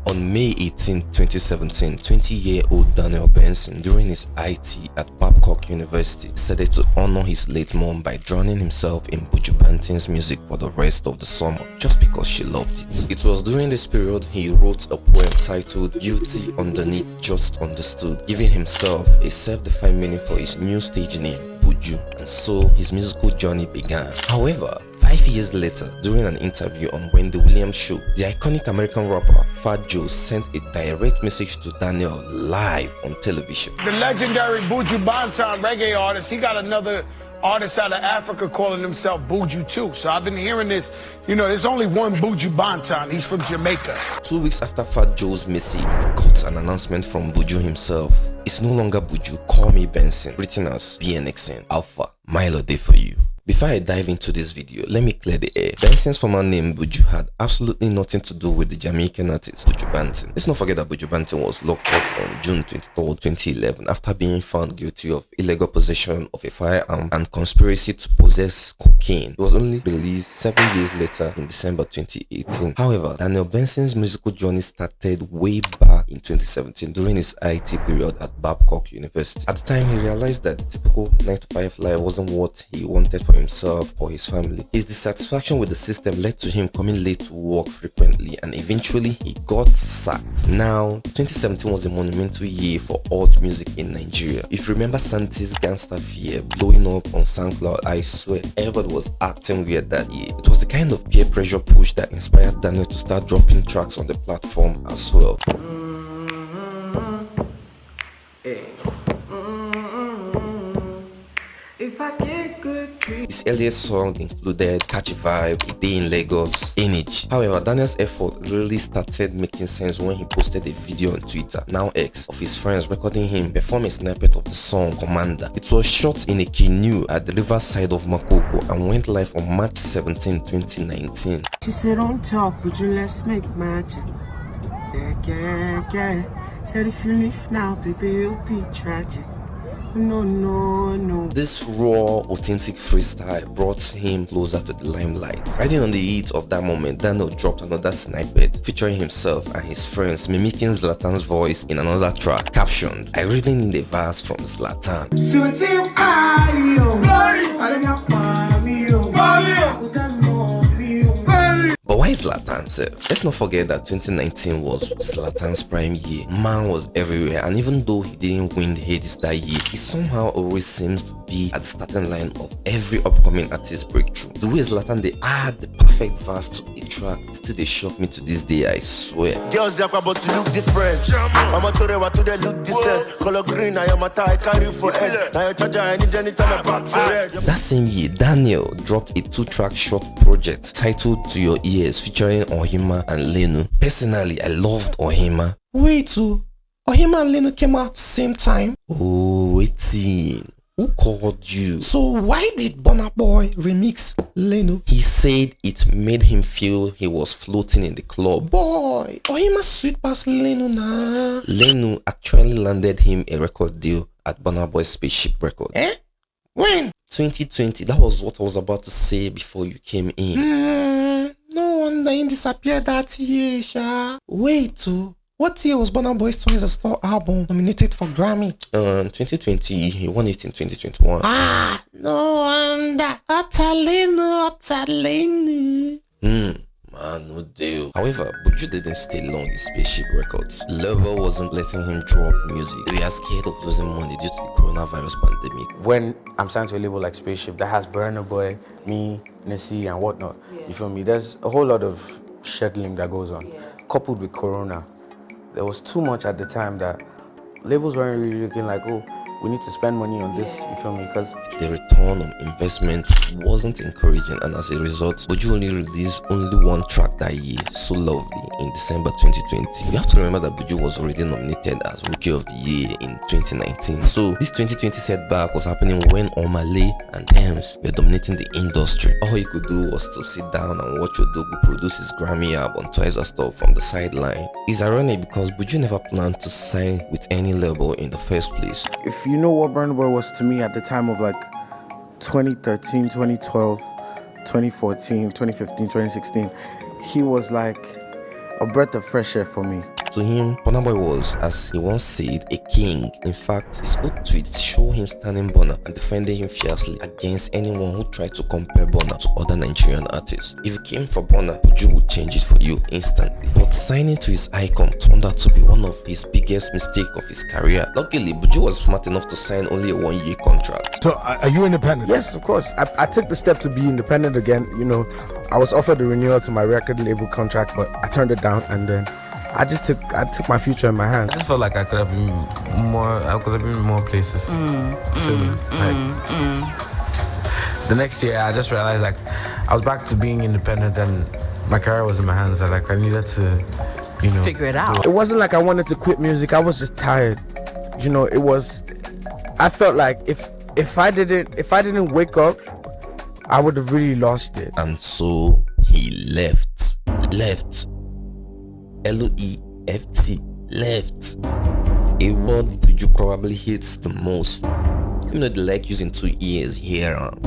On May 18, 2017, 20-year-old Daniel Bnxn, during his IT at Babcock University, decided to honor his late mom by drowning himself in Buju Banton's music for the rest of the summer, just because she loved it. It was during this period he wrote a poem titled Guilty Underneath Just Understood, giving himself a self-defined meaning for his new stage name, Buju, and so his musical journey began. However, 5 years later, during an interview on Wendy Williams' show, the iconic American rapper Fat Joe sent a direct message to Daniel live on television. The legendary Buju Banton reggae artist, he got another artist out of Africa calling himself Buju too. So I've been hearing this, there's only one Buju Banton, he's from Jamaica. 2 weeks after Fat Joe's message, we got an announcement from Buju himself. It's no longer Buju, call me Bnxn, written as Bnxn, Alpha, Milo Day for you. Before I dive into this video, let me clear the air. Bnxn's former name Buju had absolutely nothing to do with the Jamaican artist Buju Banton. Let's not forget that Buju Banton was locked up on June 23, 2011 after being found guilty of illegal possession of a firearm and conspiracy to possess cocaine. He was only released 7 years later in December 2018. However, Daniel Bnxn's musical journey started way back in 2017 during his IT period at Babcock University. At the time, he realized that the typical 9-to-5 life wasn't what he wanted for himself or his family. His dissatisfaction with the system led to him coming late to work frequently, and eventually he got sacked. Now, 2017 was a monumental year for alt music in Nigeria. If you remember Santi's Gangsta Fear blowing up on SoundCloud, I swear everybody was acting weird that year. It was the kind of peer pressure push that inspired Daniel to start dropping tracks on the platform as well. If I get good his earliest song included Catchy Vibe, A Day in Lagos, Energy. However, Daniel's effort really started making sense when he posted a video on Twitter, now X, of his friends recording him perform a snippet of the song Commander. It was shot in a canoe at the riverside of Makoko and went live on March 17, 2019. She said, don't talk, but you let's make magic. Yeah. Said if you leave now, baby, you'll be tragic. No. This raw, authentic freestyle brought him closer to the limelight. Riding on the heat of that moment, Daniel dropped another snippet featuring himself and his friends mimicking Zlatan's voice in another track captioned, I really need a verse from Zlatan. But why Zlatan, sir? Let's not forget that 2019 was Zlatan's prime year. Man was everywhere, and even though he didn't win the Hades that year, he somehow always seems to be at the starting line of every upcoming artist breakthrough. The way Zlatan they add the perfect verse to a track still they shock me to this day, I swear. Girls are about to look different. I'm a to they look decent. Color green, I am a tie, carry for head. Now your charger, I need anytime I back for red. That same year, Daniel dropped a 2-track short project titled To Your Ears featuring Ohima and Lenu. Personally, I loved Ohima. Wait, Ohima and Lenu came out at the same time? Oh, waiting. Who called you? So why did Burna Boy remix Lenu? He said it made him feel he was floating in the club. Boy, Ohima sweet past Lenu nah. Lenu actually landed him a record deal at Burna Boy's Spaceship Records. When? 2020. That was what I was about to say before you came in. No wonder he disappeared that year, Sha. Wait, what year was Burna Boy's Toys a Star album nominated for Grammy? 2020, he won it in 2021. No wonder. Otalenu. Man, no deal. However, Buju didn't stay long in Spaceship Records. Label wasn't letting him drop music. They were scared of losing money due to the coronavirus pandemic. When I'm signed to a label like Spaceship that has Burna Boy, me, Nessie, and whatnot, you feel me? There's a whole lot of scheduling that goes on. Coupled with Corona, there was too much at the time that labels weren't really looking like, oh, we need to spend money on this, you feel me? Because the return on investment wasn't encouraging, and as a result, Buju only released only 1 track that year, So Lovely, in December 2020. You have to remember that Buju was already nominated as Rookie of the Year in 2019. So this 2020 setback was happening when Omale and Tems were dominating the industry. All you could do was to sit down and watch Odogu produce his Grammy album Twice as Top from the sideline. It's ironic because Buju never planned to sign with any label in the first place. if you know what Burna Boy was to me at the time of like 2013, 2012, 2014, 2015, 2016, he was like a breath of fresh air for me. To him, Burna Boy was, as he once said, a king. In fact, his old tweets show him standing Burna and defending him fiercely against anyone who tried to compare Burna to other Nigerian artists. If you came for Burna, Buju would change it for you instantly. But signing to his icon turned out to be one of his biggest mistakes of his career. Luckily, Buju was smart enough to sign only a 1-year contract. So, are you independent? Yes, of course. I took the step to be independent again. You know, I was offered a renewal to my record label contract, but I turned it down, and then I took my future in my hands. I just felt like I could have been more places. Feel me? The next year, I just realized like I was back to being independent, and my career was in my hands. I needed to, figure it out. It wasn't like I wanted to quit music. I was just tired. You know, it was. I felt like if I didn't wake up, I would have really lost it. And so he left. Left. L-E-F-T. Left. A word Buju probably hates the most. Even though they like using 2 ears here on.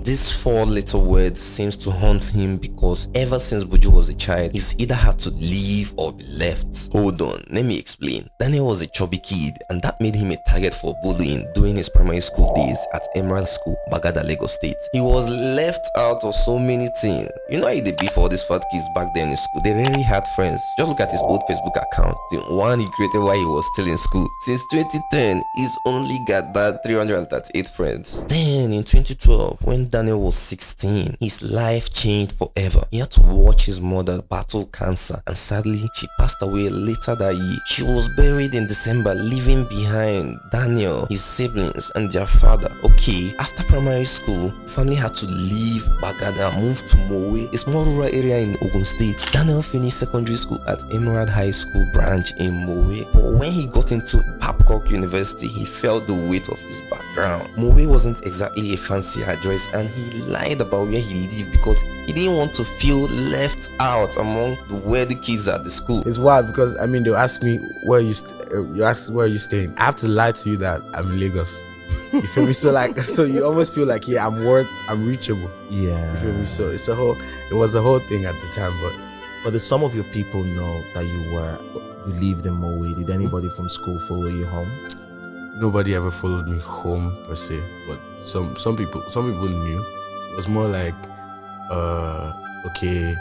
These 4 little words seems to haunt him because ever since Buju was a child, he's either had to leave or be left. Hold on, let me explain. Daniel was a chubby kid and that made him a target for bullying during his primary school days at Emerald School, Bagada, Lagos State. He was left out of so many things. You know how they beef all these fat kids back then in school? They rarely had friends. Just look at his old Facebook account, the one he created while he was still in school. Since 2010, he's only got that 338 friends. Then in 2012, when Daniel was 16, his life changed forever. He had to watch his mother battle cancer, and sadly, she passed away later that year. She was buried in December, leaving behind Daniel, his siblings, and their father. Okay, after primary school, the family had to leave Bagada and move to Mowe, a small rural area in Ogun State. Daniel finished secondary school at Emerald High School branch in Mowe, but when he got into Babcock University, he felt the weight of his background. Mowe wasn't exactly a fancy address, and he lied about where he lived because he didn't want to feel left out among the wealthy kids at the school. It's wild because they'll ask me where you ask where you staying. I have to lie to you that I'm in Lagos. You feel me? So you almost feel like I'm reachable. Yeah. You feel me? So it was a whole thing at the time, but did some of your people know that you lived in Mowe? Did anybody from school follow you home? Nobody ever followed me home per se, but some people knew. It was more like, okay,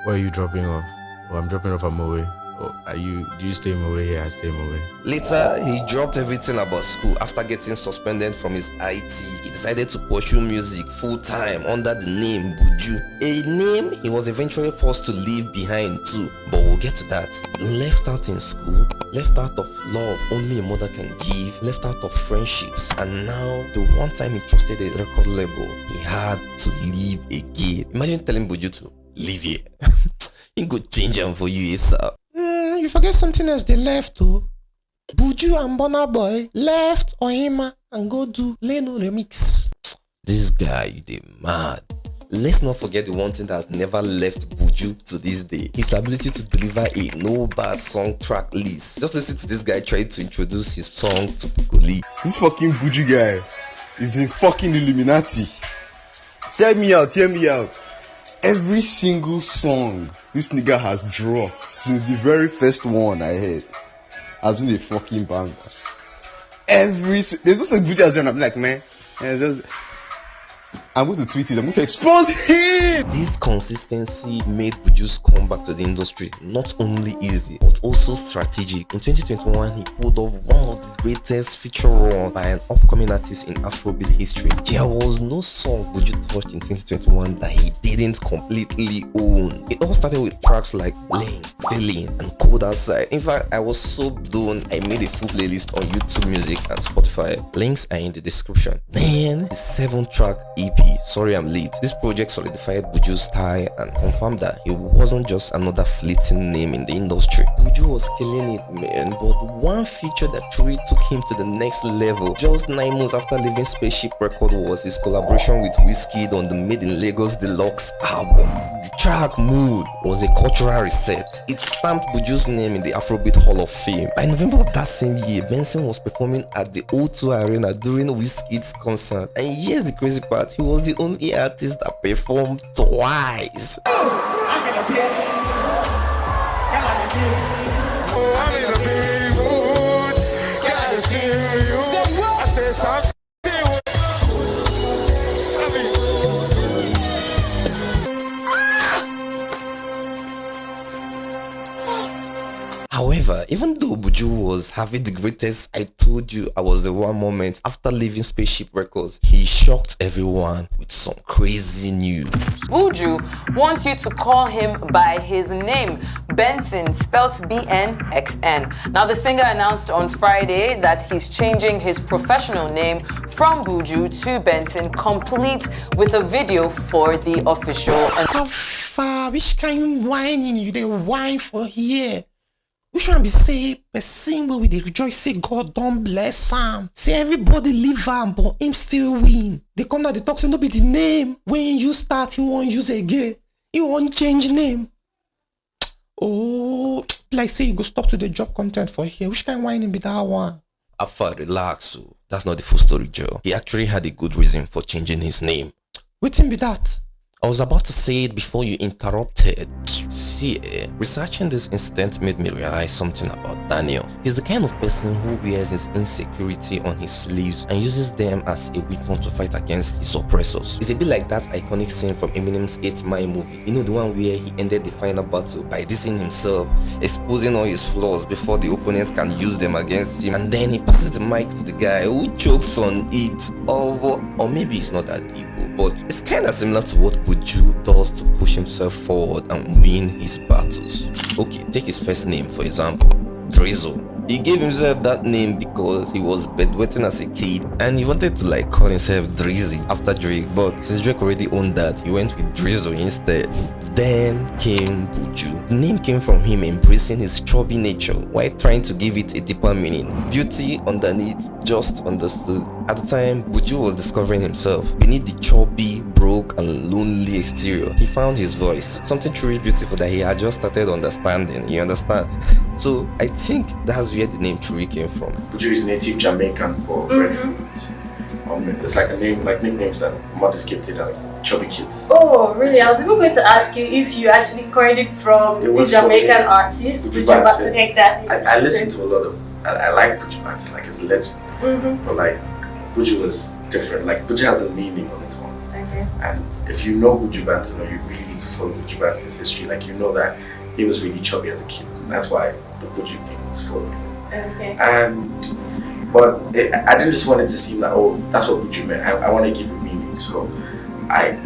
where are you dropping off? Oh, I'm dropping off at Mowe. Oh, do you stay in Mowe? Yeah, I stay in Mowe. Later, he dropped everything about school after getting suspended from his IT. He decided to pursue music full-time under the name Buju, a name he was eventually forced to leave behind too, but we'll get to that. Left out in school, left out of love only a mother can give, left out of friendships, and now the one time he trusted a record label, he had to leave again. Imagine telling Buju to leave here. He could change him for you, sir. You forget something else, they left too. Buju and Burna Boy left Ohima and go do Leno remix. This guy, they mad. Let's not forget the one thing that has never left Buju to this day. His ability to deliver a no bad song track list. Just listen to this guy trying to introduce his song to Kukuli. This fucking Buju guy is a fucking Illuminati. Hear me out. Every single song this nigga has dropped since the very first one I heard has been a fucking banger. There's no such Buju as I'm like, man, I'm going to tweet it. I'm going to expose him. This consistency made Buju's comeback to the industry not only easy but also strategic. In 2021, he pulled off one of the greatest feature run by an upcoming artist in Afrobeat history. There was no song Buju touched in 2021 that he didn't completely own. It all started with tracks like Bling, Feeling, and Cold Outside. In fact, I was so blown, I made a full playlist on YouTube Music and Spotify. Links are in the description. Then the 7-track EP, Sorry I'm Late. This project solidified Buju's style and confirmed that he wasn't just another fleeting name in the industry. Buju was killing it, man, but one feature that truly took him to the next level just 9 months after leaving Spaceship Record was his collaboration with Wizkid on the Made in Lagos Deluxe album. The track Mood was a cultural reset. It stamped Buju's name in the Afrobeat Hall of Fame. By November of that same year, Bnxn was performing at the O2 Arena during Wizkid's concert. And here's the crazy part, he was the only artist that performed twice. However, even though Buju was having the greatest I told you I was the one moment after leaving Spaceship Records, he shocked everyone with some crazy news. Buju wants you to call him by his name, Bnxn, spelled Bnxn. Now, the singer announced on Friday that he's changing his professional name from Buju to Bnxn, complete with a video for the official. How far? Which kind of whining you dey whine for here? Which one be say person where we dey rejoice say God don't bless him? Say everybody leave him but him still win. They come down, they talk say no be the name. When you start, he won't use again. He won't change name. Oh, like say you go stop to the job content for here. Which kind of whining be that one? Alpha, relax. So that's not the full story, Joe. He actually had a good reason for changing his name. Waiting be that. I was about to say it before you interrupted. See, researching this incident made me realize something about Daniel. He's the kind of person who wears his insecurity on his sleeves and uses them as a weapon to fight against his oppressors. It's a bit like that iconic scene from Eminem's 8 Mile movie. You know, the one where he ended the final battle by dissing himself, exposing all his flaws before the opponent can use them against him, and then he passes the mic to the guy who chokes on it. Or maybe it's not that deep, but it's kind of similar to what Buju does to push himself forward and win his battles. Okay, take his first name for example, Drizzle. He gave himself that name because he was bedwetting as a kid and he wanted to like call himself Drizzy after Drake, but since Drake already owned that, he went with Drizzle instead. Then came Buju. The name came from him embracing his chubby nature while trying to give it a deeper meaning. Beauty underneath, just understood. At the time, Buju was discovering himself. Beneath the chubby, broke and lonely exterior, he found his voice. Something truly beautiful that he had just started understanding, you understand? So I think that's where the name truly came from. Buju is native Jamaican for breadfruit. It's like a name, like nicknames that mothers give to their chubby kids. Oh, really? I was even going to ask you if you actually coined it from this Jamaican artist, Buju Banton. Exactly. I listen to a lot of, I like Buju Banton, like it's a legend. But like, Buju was different. Like, Buju has a meaning on its own. Okay. And if you know Buju Banton or you really need to follow Buju Banton's history, like you know that he was really chubby as a kid. And that's why the Buju thing was followed. Okay. But I didn't just want it to seem like, oh, that's what Buju meant. I want to give it meaning. So I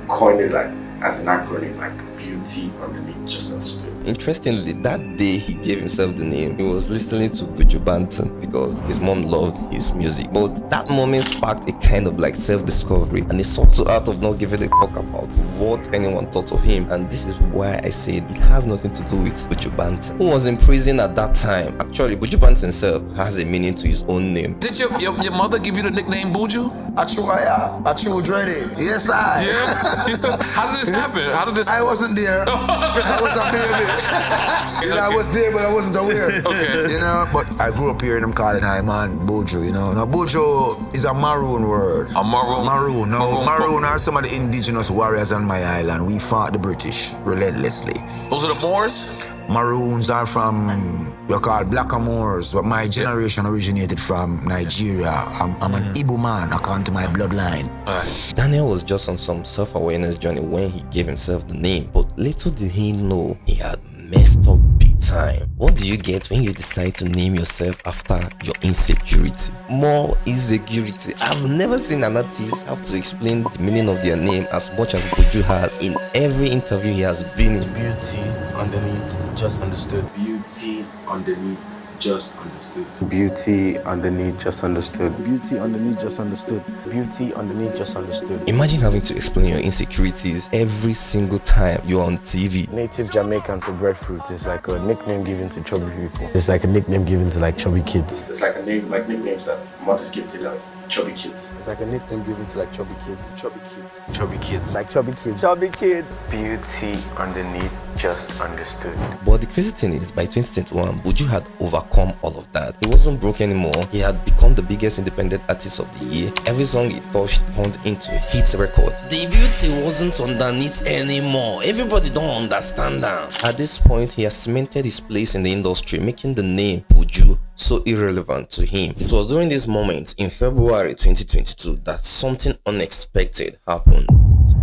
coined it like as an acronym, like beauty underneath, just understood. Interestingly, that day he gave himself the name, he was listening to Buju Banton because his mom loved his music. But that moment sparked a kind of like self-discovery and a subtle art of not giving a fuck about what anyone thought of him. And this is why I said it has nothing to do with Buju Banton, who was in prison at that time. Actually, Buju Banton himself has a meaning to his own name. Did your mother give you the nickname Buju? Actually, yeah. Actually, dreaded. Yes, I. Yeah? How did this happen? How did this? I wasn't there. I was a baby. You know, I was there, but I wasn't aware. Okay. You know, but I grew up here and I'm calling him man Buju, you know. Now, Buju is a Maroon word. A Maroon? Maroon. No, Maroon are some of the indigenous warriors on my island. We fought the British relentlessly. Those are the Moors? Maroons are from, we're called Blackamoors, but my generation originated from Nigeria. I'm an Igbo man according to my bloodline. Daniel was just on some self-awareness journey when he gave himself the name, but little did he know he had messed up big time. What do you get when you decide to name yourself after your insecurity? More insecurity. I've never seen an artist have to explain the meaning of their name as much as Buju has in every interview he has been in. Beauty underneath, just understood. Beauty underneath, just understood. Beauty underneath, just understood. Beauty underneath, just understood. Beauty underneath, just understood. Imagine having to explain your insecurities every single time you're on TV. Native Jamaican for breadfruit is like a nickname given to chubby people. It's like a nickname given to like chubby kids. It's like a name, like nicknames that mothers give to their Chubby kids. It's like a nickname given to like chubby kids. Chubby kids. Chubby kids. Like chubby kids. Chubby kids. Beauty underneath, just understood. But the crazy thing is, by 2021, Buju had overcome all of that. He wasn't broke anymore. He had become the biggest independent artist of the year. Every song he touched turned into a hit record. The beauty wasn't underneath anymore. Everybody don't understand that. At this point, he has cemented his place in the industry, making the name Buju so irrelevant to him. It was during this moment in February 2022 that something unexpected happened.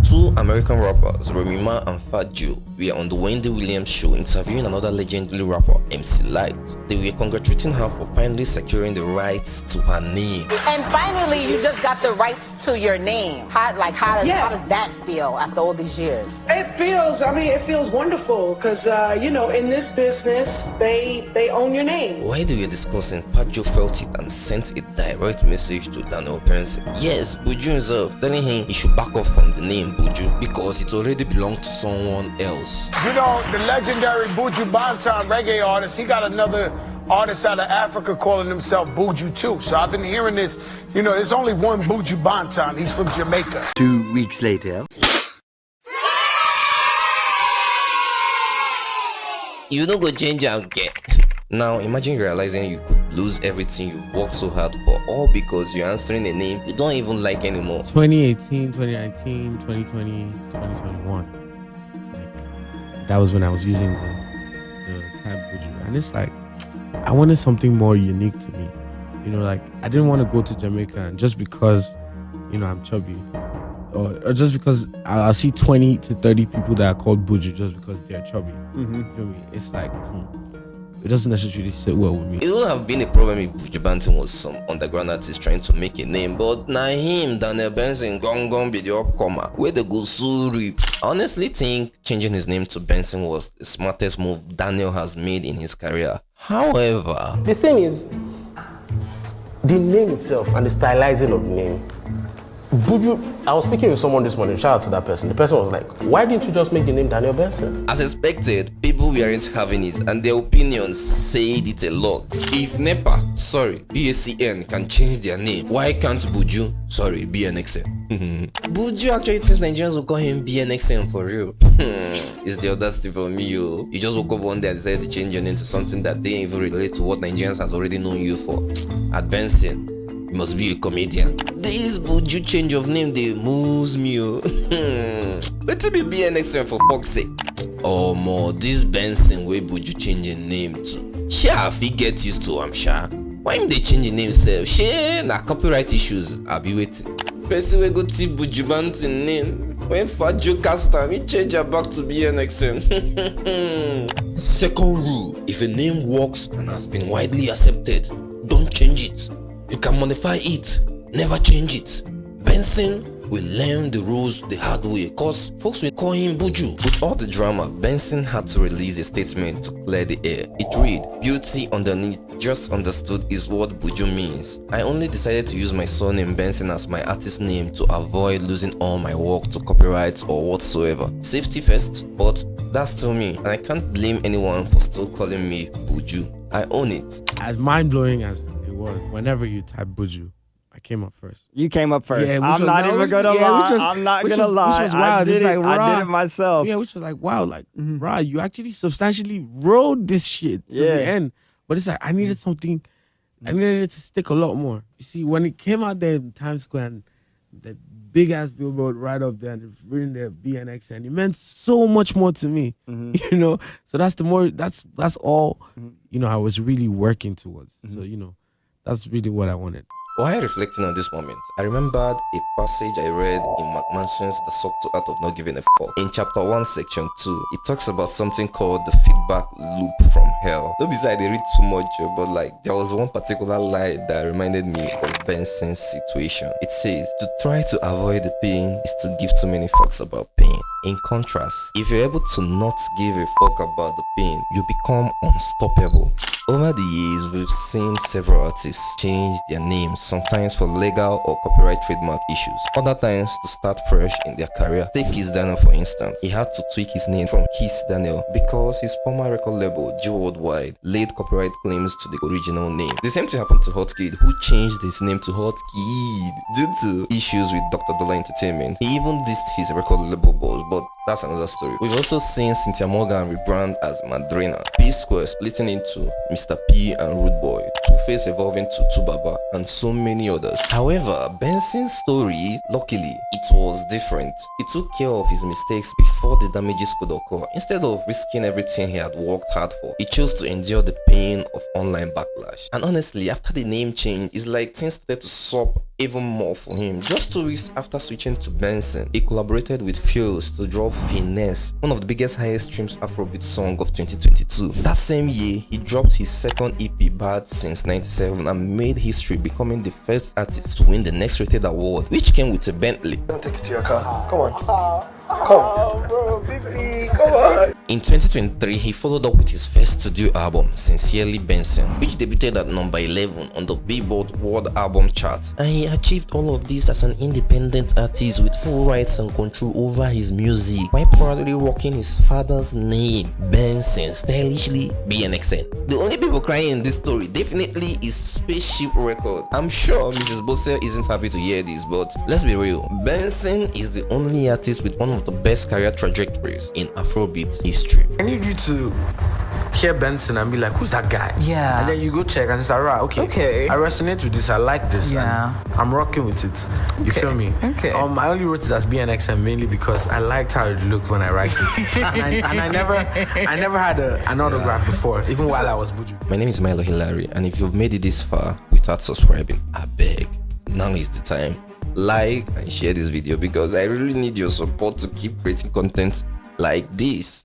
Two American rappers, Remy Ma and Fat Joe, were on the Wendy Williams show interviewing another legendary rapper, MC Light. They were congratulating her for finally securing the rights to her name. And finally, you just got the rights to your name. How does that feel after all these years? It feels wonderful because, in this business, they own your name. While they were discussing, Fat Joe felt it and sent a direct message to Daniel Benson. Yes, Buju himself, telling him he should back off from the name Buju because it already belonged to someone else. You know, the legendary Buju Banton reggae artist, he got another artist out of Africa calling himself Buju too. So I've been hearing this, there's only one Buju Banton. He's from Jamaica. 2 weeks later. You don't go change and get. Now imagine realizing you could lose everything you worked so hard for, all because you're answering a name you don't even like anymore. 2018, 2019, 2020, 2021. That was when I was using the type Buju. And it's like, I wanted something more unique to me. I didn't want to go to Jamaica and just because, I'm chubby. Or just because I'll see 20 to 30 people that are called Buju just because they're chubby. You feel me? It's like, it doesn't necessarily sit well with me. It would have been a problem if Buju Banton was some underground artist trying to make a name, but now him, Daniel Benson, gong be the upcomer, where the go so rip. I honestly think changing his name to Benson was the smartest move Daniel has made in his career. However, the thing is, the name itself and the stylizing of the name. Buju, I was speaking with someone this morning, shout out to that person. The person was like, why didn't you just make the name Daniel Benson? as expected, people weren't having it and their opinions said it a lot. If Bnxn can change their name, why can't Buju, Bnxn? Buju actually thinks Nigerians will call him Bnxn for real. It's the audacity for me, yo. You just woke up one day and decided to change your name to something that didn't even relate to what Nigerians has already known you for. At Benson, you must be a comedian. This Buju change of name, they moves me, yo. Let it be Bnxn for fuck's sake. Or more, this Benson way Buju changing name to. Sure, if he get used to him, sure. Why him they change name self? Sure, na copyright issues. I'll be waiting. Person we go tip Buju Banton name. When Fat Joe cast time, he change her back to Bnxn. Second rule: if a name works and has been widely accepted, don't change it. You can modify it, never change it. Benson will learn the rules the hard way, cause folks will call him Buju. With all the drama, Benson had to release a statement to clear the air. It read, "Beauty underneath, just understood is what Buju means. I only decided to use my surname Benson as my artist name to avoid losing all my work to copyright or whatsoever. Safety first, but that's still me, and I can't blame anyone for still calling me Buju. I own it." As mind-blowing as it was, whenever you type Buju, I came up first. You came up first. Yeah, I'm not even gonna lie. I'm not gonna lie. Which was wild. I did it myself. Yeah, which was like, wow, like, Ra, you actually substantially rode this shit to the end. But it's like, I needed something, I needed it to stick a lot more. You see, when it came out there in Times Square and the big ass billboard right up there and it's written there Bnxn, it meant so much more to me, So that's all, I was really working towards. So, that's really what I wanted. While reflecting on this moment, I remembered a passage I read in Bnxn's The Subtle Art of Not Giving a Fuck. In chapter 1, section 2, it talks about something called the feedback loop from hell. Not besides I read too much, but there was one particular line that reminded me of Benson's situation. It says, to try to avoid the pain is to give too many fucks about pain. In contrast, if you're able to not give a fuck about the pain, you become unstoppable. Over the years, we've seen several artists change their names, sometimes for legal or copyright trademark issues, other times to start fresh in their career. Take Kiss Daniel for instance. He had to tweak his name from Kiss Daniel because his former record label, Joe Worldwide, laid copyright claims to the original name. The same thing happened to Hot Kid, who changed his name to Hot Kid due to issues with Dr. Dollar Entertainment. He even dissed his record label boss, but that's another story. We've also seen Cynthia Morgan rebrand as Madrina, P-Square splitting into Mr. P and Rude Boy, Two-Face evolving to Tubaba, and so many others. However, Bnxn's story, luckily, it was different. He took care of his mistakes before the damages could occur. Instead of risking everything he had worked hard for, he chose to endure the pain of online backlash. And honestly, after the name change, it's like things started to sup even more for him. Just 2 weeks after switching to Bnxn, he collaborated with Fuse to drop Finesse, one of the biggest highest streams Afrobeat song of 2022. That same year, he dropped his second EP, Bad Since 97, and made history, becoming the first artist to win the Next Rated award, which came with a Bentley. Don't take it to your car. Come on. Come. Bro, baby, come on. In 2023, he followed up with his first studio album, Sincerely Bnxn, which debuted at number 11 on the Billboard World Album Chart. And he achieved all of this as an independent artist with full rights and control over his music, while proudly rocking his father's name, Bnxn, stylishly Bnxn. The only people crying in this story definitely is Spaceship record. I'm sure Mrs. Bose isn't happy to hear this, but let's be real, Bnxn is the only artist with one of the best career trajectories in Afrobeat history. I need you to hear Bnxn and be like, who's that guy? Yeah. And then you go check and say, right, okay. I resonate with this, I like this. Yeah. And I'm rocking with it. You feel me? Okay. I only wrote it as Bnxn mainly because I liked how it looked when I write it. and I never had an autograph before, even while I was Buju. My name is Milo Hilary, and if you've made it this far without subscribing, I beg, now is the time. Like and share this video because I really need your support to keep creating content like this.